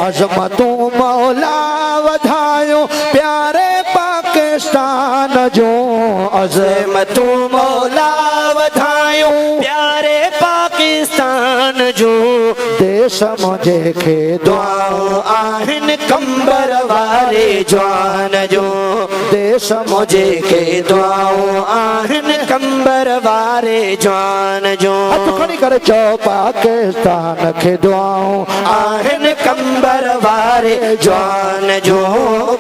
अज़मतूं मौला वधायो प्यारे पाकिस्तान जो। अज़मतूं मौला वधायो प्यारे पाकिस्तान जो। देश मुझे खे दुआऊं आहिनि कंबर वारे जवान जो। देश मुझे खे दुआऊं आहिनि कंबर वारे जवान जो। हथ खणी करे चओ पाकिस्तान खे दुआऊं आहिनि कंबर वारे जवान जो।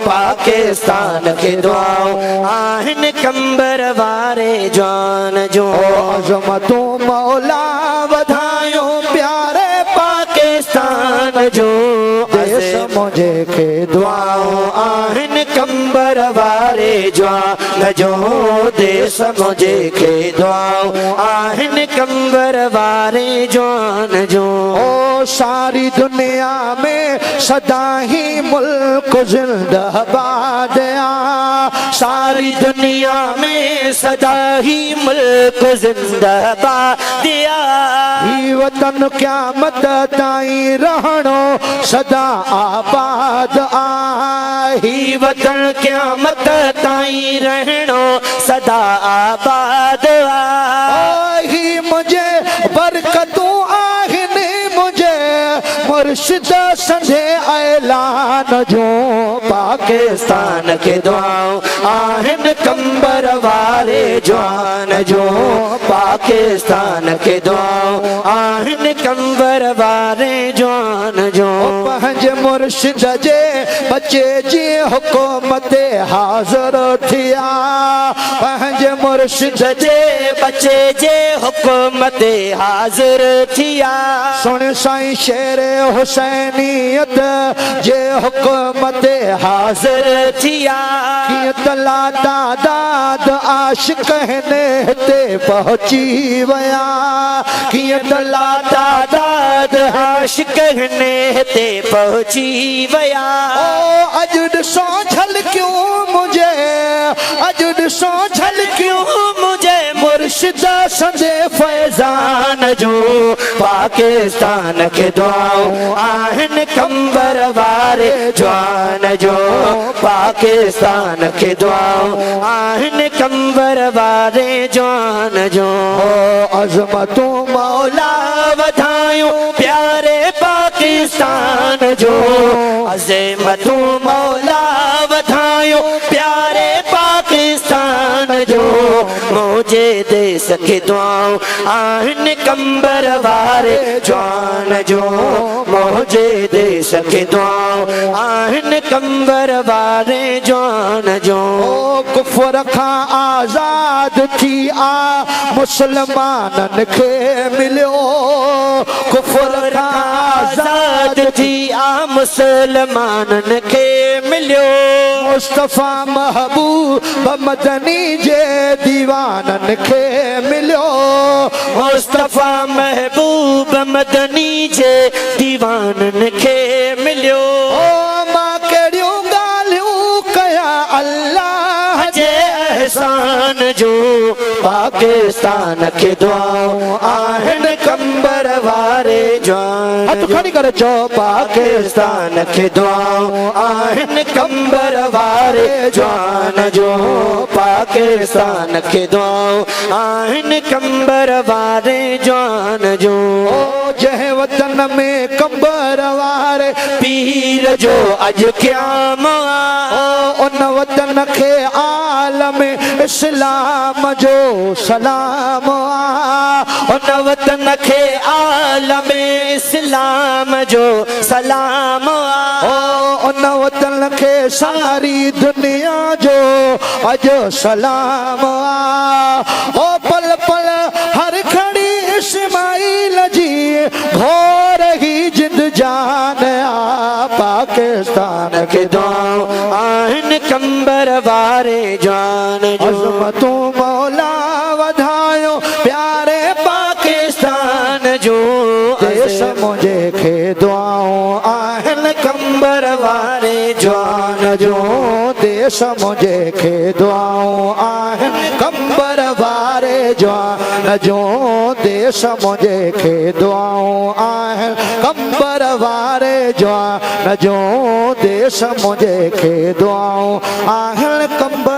पाकिस्तान खे दुआऊं आहिनि कंबर वारे जवान जो। अज़मतूं मौला वधायो प्यारे पाकिस्तान जो। देश मुझे खे दुआऊं आहिनि कंबर वारे जवान जो। देश मुझे खे दुआऊं आहिनि कंबर वारे जवान जो। ओ सारी दुनिया में सदा ही मुल्क जिंदाबाद आ। सारी दुनिया में सदा ही मुल्क जिंदाबाद ही वतन क़यामत ताईं रहणो सदा आबाद आ। ही वतन क़यामत ताईं रहणो सदा आबाद आ। ही मुझे बरकतूं आहिनि मुझे मुर्शिद संधे ऐलान जो। पाकिस्तान के दुआऊं आहिनि कंबर वारे जवान जो। पाकिस्तान के दुआऊं आहिनि कंबर वारे जवान जो। पंहिंजे मुर्शिद जे बच्चे जी हुकूमत हाज़िर थिया। पंहिंजे मुर्शिद जे बच्चे जे हुकूमत हाज़िर थिया। सुन साईं शेर हुसैनियत जे हुकूमत हाज़िर थिया। कीअं तला तादाद आशिक़ हिते हिते पहुची विया। कीअं तला तादाद आशिक़ हिते पहुची विया। ओ अॼु ॾिसो झलकियूं मुझे अॼु ॾिसो झलकियूं मुझे मुर्शिद संदे फैज़ान जो। पाकिस्तान के दुआऊं आहिनि कंबर वारे जवान जो। पाकिस्तान के दुआऊं आहिनि कंबर वारे जवान जो। अज़मतूं मौला वधायो प्यारे पाकिस्तान जो। अज़मतूं मौला वधायो प्यारे पाकिस्तान जो। मुझे देश के दुआऊं आहिनि कंबर वारे जवान जो। मुझे देश के दुआऊं आहिनि कंबर वारे जवान जो। कुफर खां आज़ाद थी आ मुसलमाननि खे मिलियो। कुफर खां आज़ाद थी आ मुसलमाननि खे मिलियो। मुस्तफ़ा महबूब मदनी जे दीवाननि खे मिलियो। मुस्तफ़ा महबूब मदनी जे दीवाननि खे मिलियो। मां कहिड़ियूं ॻाल्हियूं कयां अल्लाह जे एहसान जो। पाकिस्तान खे दुआऊं आहिनि कंबर वारे जवान। हथ खणी करे चओ पाकिस्तान खे दुआऊं आहिनि कंबर वारे जवान जो। पाकिस्तान खे दुआऊं आहिनि कंबर वारे जवान जो। जंहिं वतन में कंबर वारे पीर जो अॼु क़याम आ। उन वतन खे आलम इस्लाम जो सलाम आ। उन वतन खे आलम इस्लाम जो सलाम आ। उन वतन खे सारी दुनिया जो अॼु सलाम आ। ओ पल पल हर खड़ी इस्माइल जी घोर ही जिंद जान आ। पाकिस्तान के दुआऊं आहिनि कंबर वारे जवान जो। अज़मतूं मौला वधायो प्यारे पाकिस्तान जो। देश मुझे खे दुआऊं आहिनि कंबर वारे जवान जो। देश मुझे खे दुआऊं आहिनि कंबर वारे जवान जो। देश देश मुझे खे दुआऊं आहिनि कंबर वारे जवान जो देश मुझे खे दुआऊं आहिनि कंबर